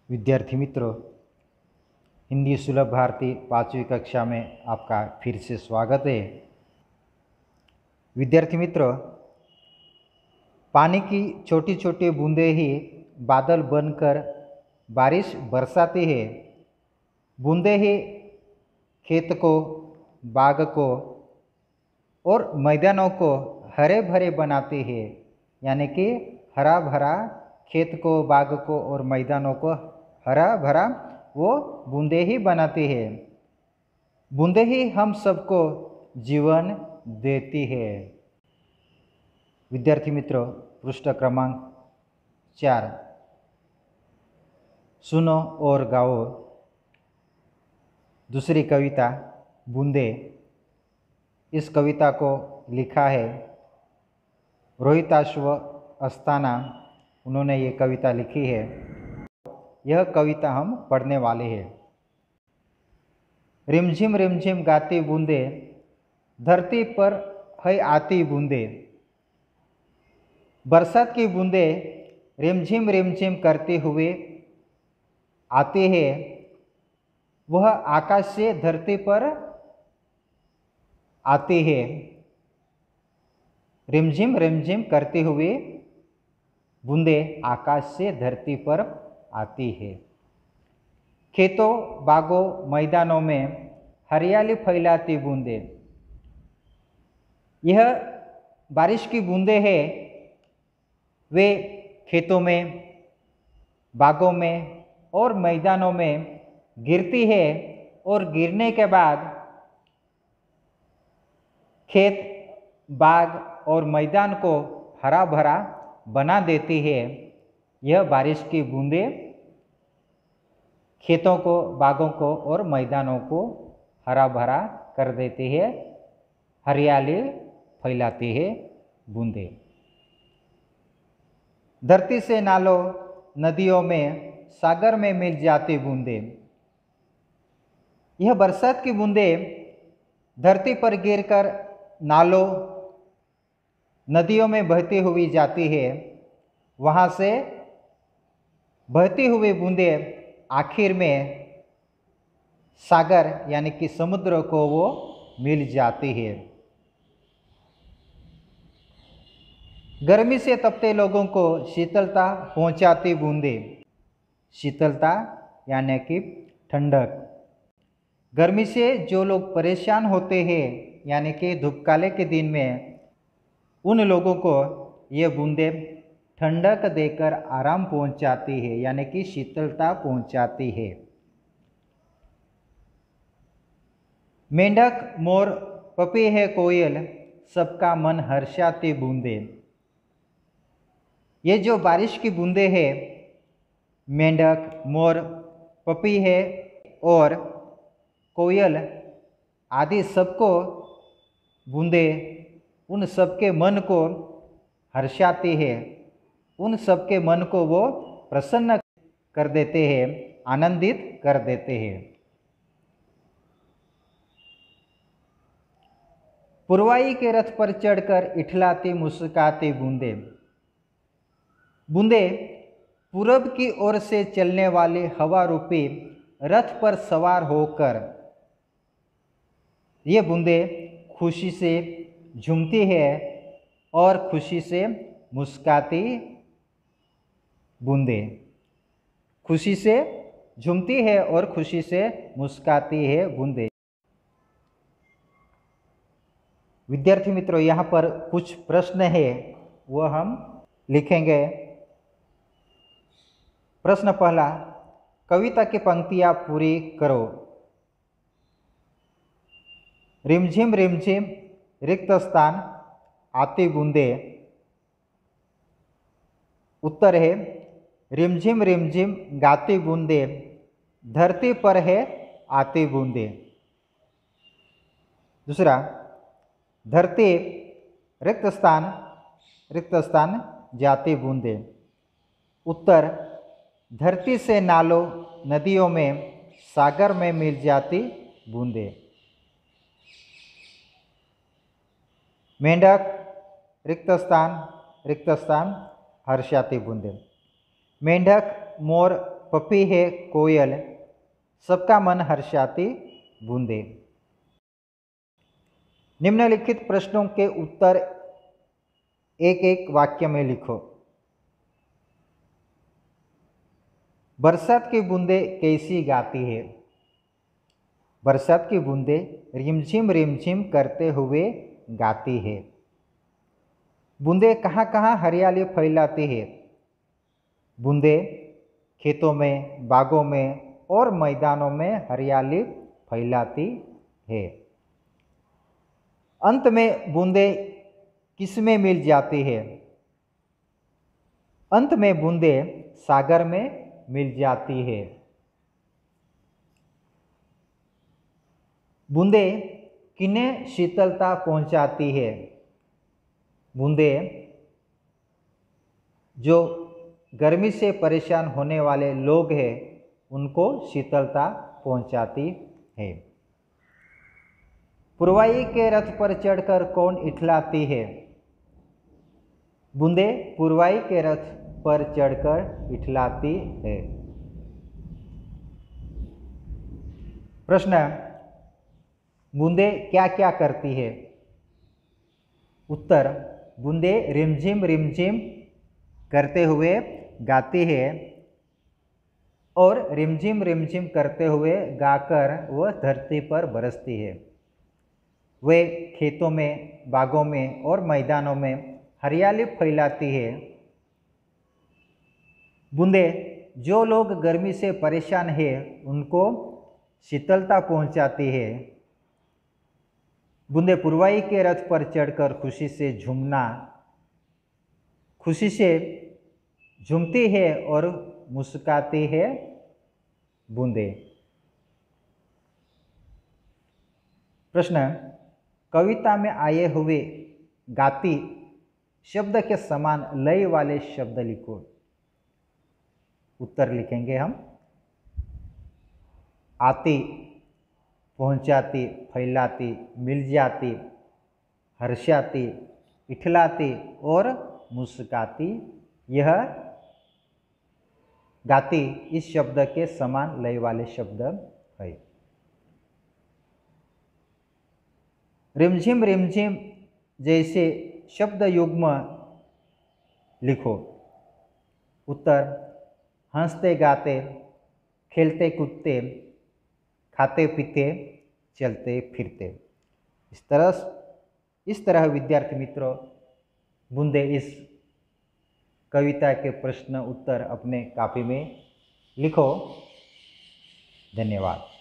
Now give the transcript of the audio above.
विद्यार्थी मित्रों, हिंदी सुलभ भारती 5वीं कक्षा में आपका फिर से स्वागत है। विद्यार्थी मित्रों, पानी की छोटी छोटी बूंदें ही बादल बनकर बारिश बरसाती है। बूंदें ही खेत को, बाग को और मैदानों को हरे भरे बनाती है। यानी कि हरा भरा खेत को, बाग को और मैदानों को हरा भरा वो बूंदें ही बनाती है। बूंदें ही हम सबको जीवन देती है। विद्यार्थी मित्रों, पृष्ठ क्रमांक 4 सुनो और गाओ। दूसरी कविता बूंदे। इस कविता को लिखा है रोहिताश्व अस्थाना, उन्होंने ये कविता लिखी है। यह कविता हम पढ़ने वाले हैं। रिमझिम गाती बूंदे, धरती पर है आती बूंदे। बरसात की बूंदे रिमझिम करते हुए आती है। वह आकाश से धरती पर आती है। रिमझिम करते हुए बूंदे आकाश से धरती पर आती है। खेतों, बागों, मैदानों में हरियाली फैलाती बूंदे। यह बारिश की बूंदे हैं। वे खेतों में, बागों में और मैदानों में गिरती है और गिरने के बाद खेत, बाग और मैदान को हरा भरा बना देती है। यह बारिश की बूंदें खेतों को, बागों को और मैदानों को हरा भरा कर देती है, हरियाली फैलाती है बूंदें। धरती से नालों, नदियों में, सागर में मिल जाती बूंदें। यह बरसात की बूंदें धरती पर गिरकर नालों, नदियों में बहती हुई जाती है। वहाँ से बहती हुई बूंदें आखिर में सागर यानी कि समुद्र को वो मिल जाती है। गर्मी से तपते लोगों को शीतलता पहुंचाती बूंदें। शीतलता यानी कि ठंडक। गर्मी से जो लोग परेशान होते हैं, यानी कि धूपकाले के दिन में, उन लोगों को ये बूंदें ठंडक देकर आराम पहुंचाती है, यानी कि शीतलता पहुंचाती है। मेंढक, मोर, पपी है कोयल, सबका मन हर्षाती बूंदें। ये जो बारिश की बूंदें हैं, मेंढक, मोर, पपी है और कोयल आदि सबको बूंदें उन सबके मन को हर्षाती है। उन सबके मन को वो प्रसन्न कर देते हैं, आनंदित कर देते हैं। पुरवाई के रथ पर चढ़कर इठलाती मुस्कुराती बूंदें। बूंदें पूरब की ओर से चलने वाले हवा रूपी रथ पर सवार होकर, ये बूंदें खुशी से झूमती है और खुशी से मुस्कुराती बूंदें। खुशी से झूमती है और खुशी से मुस्कुराती है बूंदें। विद्यार्थी मित्रों, यहाँ पर कुछ प्रश्न है, वो हम लिखेंगे। प्रश्न पहला, कविता की पंक्तियाँ पूरी करो। रिमझिम रिक्त स्थान आती बूंदे। उत्तर है रिमझिम गाती बूंदे, धरती पर है आती बूंदे। दूसरा, धरती रिक्त स्थान जाती बूंदे। उत्तर, धरती से नालों, नदियों में, सागर में मिल जाती बूंदे। मेंढक रिक्त स्थान हर्षाती बूंदे। मेंढक, मोर, पपी है कोयल, सबका मन हर्षाती बूंदे। निम्नलिखित प्रश्नों के उत्तर एक एक वाक्य में लिखो। बरसात की बूंदें कैसी गाती है? बरसात की बूंदें रिमझिम रिमझिम करते हुए गाती है। बूंदें कहाँ कहाँ हरियाली फैलाती है? बूंदें खेतों में, बागों में और मैदानों में हरियाली फैलाती है। अंत में बूंदें किसमें मिल जाती है? अंत में बूंदें सागर में मिल जाती है। बूंदें किन्हें शीतलता पहुंचाती है? बूंदें जो गर्मी से परेशान होने वाले लोग हैं उनको शीतलता पहुंचाती है। पुरवाई के रथ पर चढ़कर कौन इठलाती है? बूंदें पुरवाई के रथ पर चढ़कर इठलाती है। प्रश्न, बूंदें क्या क्या करती है? उत्तर, बूंदें रिमझिम रिमझिम करते हुए गाती है और रिमझिम रिमझिम करते हुए गाकर वह धरती पर बरसती है। वे खेतों में, बागों में और मैदानों में हरियाली फैलाती है। बूंदें जो लोग गर्मी से परेशान हैं उनको शीतलता पहुंचाती है। बूंदें पुरवाई के रथ पर चढ़कर खुशी से झूमती है और मुस्कुराती है बूंदें। प्रश्न, कविता में आए हुए गाती शब्द के समान लय वाले शब्द लिखो। उत्तर लिखेंगे हम। आती, पहुंचाती, फैलाती, मिल जाती, हर्षाती, इठलाती और मुस्काती, यह गाती इस शब्द के समान लय वाले शब्द है। रिमझिम रिमझिम जैसे शब्द युग्म लिखो। उत्तर, हंसते गाते, खेलते कूदते, खाते पीते, चलते फिरते। इस तरह विद्यार्थी मित्रों, बूंदे इस कविता के प्रश्न उत्तर अपने कॉपी में लिखो। धन्यवाद।